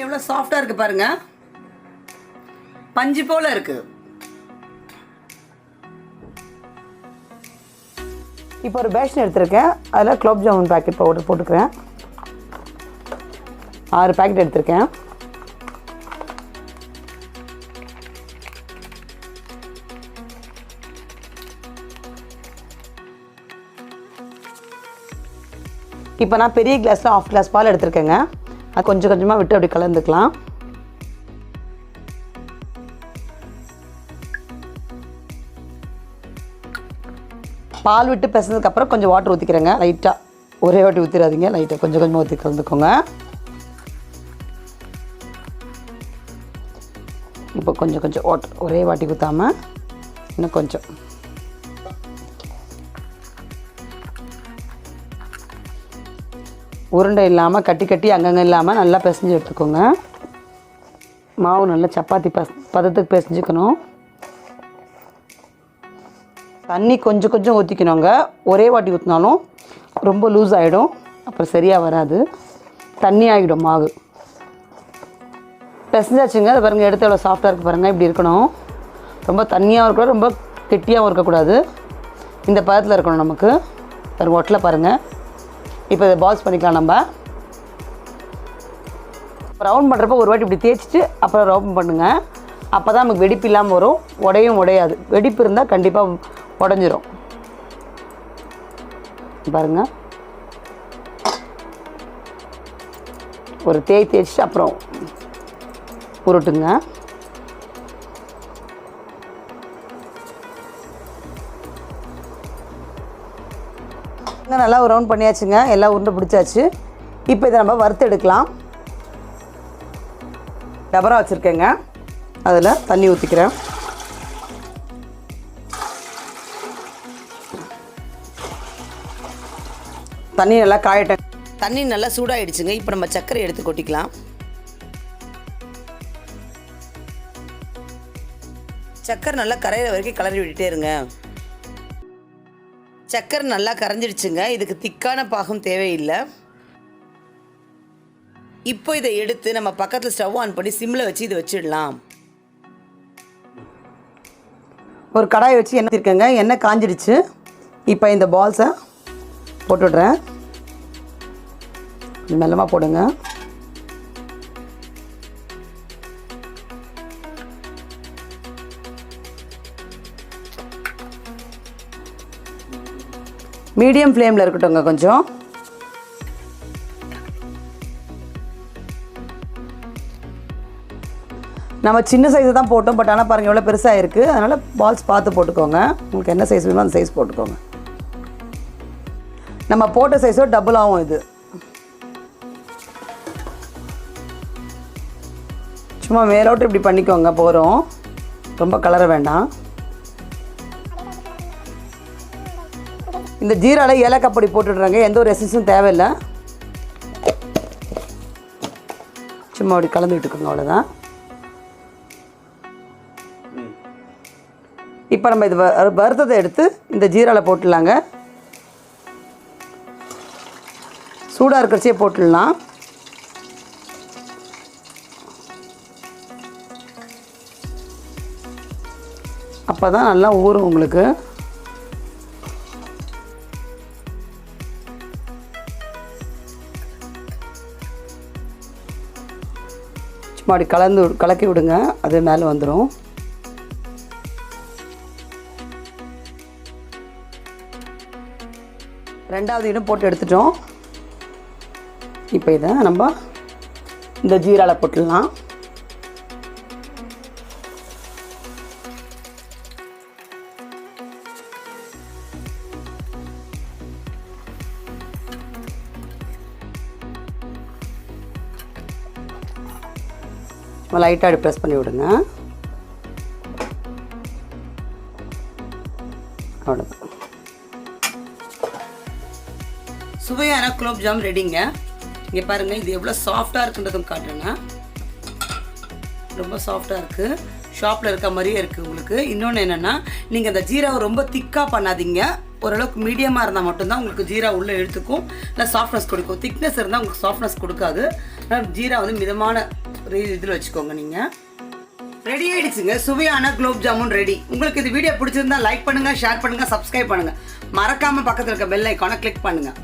எவ்வளோ சாஃப்டாக இருக்குது பாருங்கள், பஞ்சு போல் இருக்குது. இப்போ ஒரு பேஷன் எடுத்திருக்கேன், அதில் குலோப் ஜாமுன் பேக்கெட் பவுடர் போட்டுக்கிறேன். 6 பேக்கெட் எடுத்திருக்கேன். இப்போ நான் பெரிய கிளாஸில் 1/2 கிளாஸ் பால் எடுத்திருக்கேங்க. அது கொஞ்சம் கொஞ்சமாக விட்டு அப்படி கலந்துக்கலாம். பால் விட்டு பிசைஞ்சதுக்கப்புறம் கொஞ்சம் வாட்டர் ஊற்றிக்கிறேங்க. லைட்டாக, ஒரே வாட்டி ஊற்றிடாதீங்க, லைட்டாக கொஞ்சம் கொஞ்சமாக ஊற்றி கலந்துக்கோங்க. இப்போ கொஞ்சம் கொஞ்சம் வாட்டர், ஒரே வாட்டி ஊற்றாமல் இன்னும் கொஞ்சம். உருண்டை இல்லாமல் கட்டி கட்டி அங்கங்கே இல்லாமல் நல்லா பிசைஞ்சு எடுத்துக்கோங்க. மாவு நல்லா சப்பாத்தி பதத்துக்கு பிசைஞ்சுக்கணும். தண்ணி கொஞ்சம் கொஞ்சம் ஊற்றிக்கணுங்க. ஒரே வாட்டி ஊற்றினாலும் ரொம்ப லூஸ் ஆகிடும், அப்புறம் சரியாக வராது, தண்ணி ஆகிடும் மாவு. பிசைஞ்சாச்சுங்க. அது பாருங்கள், எடுத்து எவ்வளோ சாஃப்டாக இருக்குது பாருங்கள். இப்படி இருக்கணும். ரொம்ப தண்ணியாகவும் இருக்கக்கூடாது, ரொம்ப கெட்டியாகவும் இருக்கக்கூடாது. இந்த பதத்தில் இருக்கணும் நமக்கு. பாருங்கள், ஒட்டில் பாருங்கள். இப்போ இதை பால்ஸ் பண்ணிக்கலாம். நம்ம ரவுண்ட் பண்ணுறப்போ ஒரு வாட்டி இப்படி தேய்ச்சிட்டு அப்புறம் ரவுண்ட் பண்ணுங்கள். அப்போ தான் நமக்கு வெடிப்பு இல்லாமல் வரும், உடையும் உடையாது. வெடிப்பு இருந்தால் கண்டிப்பாக உடஞ்சிரும். பாருங்கள், ஒரு தேய்ச்சிட்டு அப்புறம் உருட்டுங்க. நல்லா ரவுண்ட் பண்ணியாச்சுங்க. எல்லாம் உருண்டை பிடிச்சாச்சு. இப்போ இதை நம்ம வறுத்து எடுக்கலாம். டபரா வச்சுருக்கேங்க, அதில் தண்ணி ஊற்றிக்கிறேன். தண்ணி நல்லா காயட்டேன். தண்ணி நல்லா சூடாகிடுச்சுங்க. இப்போ நம்ம சர்க்கரை எடுத்து கொட்டிக்கலாம். சர்க்கரை நல்லா கரையிற வரைக்கும் கிளறி விட்டுட்டே இருங்க. சர்க்கரை நல்லா கரைஞ்சிடுச்சுங்க. இதுக்கு திக்கான பாகம் தேவையில்லை. இப்போ இதை எடுத்து நம்ம பக்கத்தில் ஸ்டவ் ஆன் பண்ணி சிம்மில் வச்சு இதை வச்சிடலாம். ஒரு கடாயை வச்சு எண்ணெய் ஊற்றிருக்கேங்க. எண்ணெய் காஞ்சிடுச்சு. இப்போ இந்த பால்ஸை போட்டுடுறேன். மெல்லமாக போடுங்க. மீடியம் ஃப்ளேமில் இருக்கட்டும்ங்க. கொஞ்சம் நம்ம சின்ன சைஸை தான் போட்டோம், பட் ஆனால் பாருங்கள் எவ்வளோ பெருசாக இருக்குது. அதனால் பால்ஸ் பார்த்து போட்டுக்கோங்க. உங்களுக்கு என்ன சைஸ் வேணுமோ அந்த சைஸ் போட்டுக்கோங்க. நம்ம போட்ட சைஸோ டபுள் ஆகும். இது சும்மா மேலோட்டு இப்படி பண்ணிக்கோங்க. போகிறோம், ரொம்ப கலர வேண்டாம். இந்த ஜீராவில் ஏலக்காய் பொடி போட்டுடுறாங்க. எந்த ஒரு எசன்ஸும் தேவையில்லை. சும்மா அப்படி கலந்து விட்டுக்கோங்க, அவ்வளோதான். இப்போ நம்ம இது வறுத்ததை எடுத்து இந்த ஜீராவில் போட்டுடலாங்க. சூடாக இருக்கிறச்சே போட்டுடலாம். அப்போ தான் நல்லா ஊறும் உங்களுக்கு. சும்மா அப்படி கலக்கி விடுங்க, அது மேலே வந்துடும். ரெண்டாவது இடம் போட்டு எடுத்துட்டோம். இப்போ இதை நம்ம இந்த ஜீராவில் போட்டுடலாம். லைட்டாக அப்படி ப்ரெஸ் பண்ணி விடுங்க. அவ்வளோதான். சுவையான குலோப் ஜாம் ரெடிங்க. இங்கே பாருங்கள், இது எவ்வளோ சாஃப்டாக இருக்குன்றதும் காட்டுறேங்க. ரொம்ப சாஃப்டாக இருக்குது, ஷாப்பில் இருக்க மாதிரியே இருக்குது உங்களுக்கு. இன்னொன்று என்னென்னா, நீங்கள் அந்த ஜீராவை ரொம்ப திக்காக பண்ணாதீங்க. ஓரளவுக்கு மீடியமாக இருந்தால் மட்டும்தான் உங்களுக்கு ஜீரா உள்ளே இழுத்துக்கும், இல்லை சாஃப்ட்னஸ் கொடுக்கும். திக்னஸ் இருந்தால் உங்களுக்கு சாஃப்ட்னஸ் கொடுக்காது. ஆனால் ஜீரா வந்து மிதமான இதில் வச்சுக்கோங்க நீங்கள். ரெடி ஆகிடுச்சுங்க, சுவையான குலோப் ஜாமுன் ரெடி. உங்களுக்கு இந்த வீடியோ பிடிச்சிருந்தா லைக் பண்ணுங்கள், ஷேர் பண்ணுங்கள், சப்ஸ்கிரைப் பண்ணுங்கள். மறக்காமல் பக்கத்தில் இருக்க பெல் ஐக்கானை கிளிக் பண்ணுங்கள்.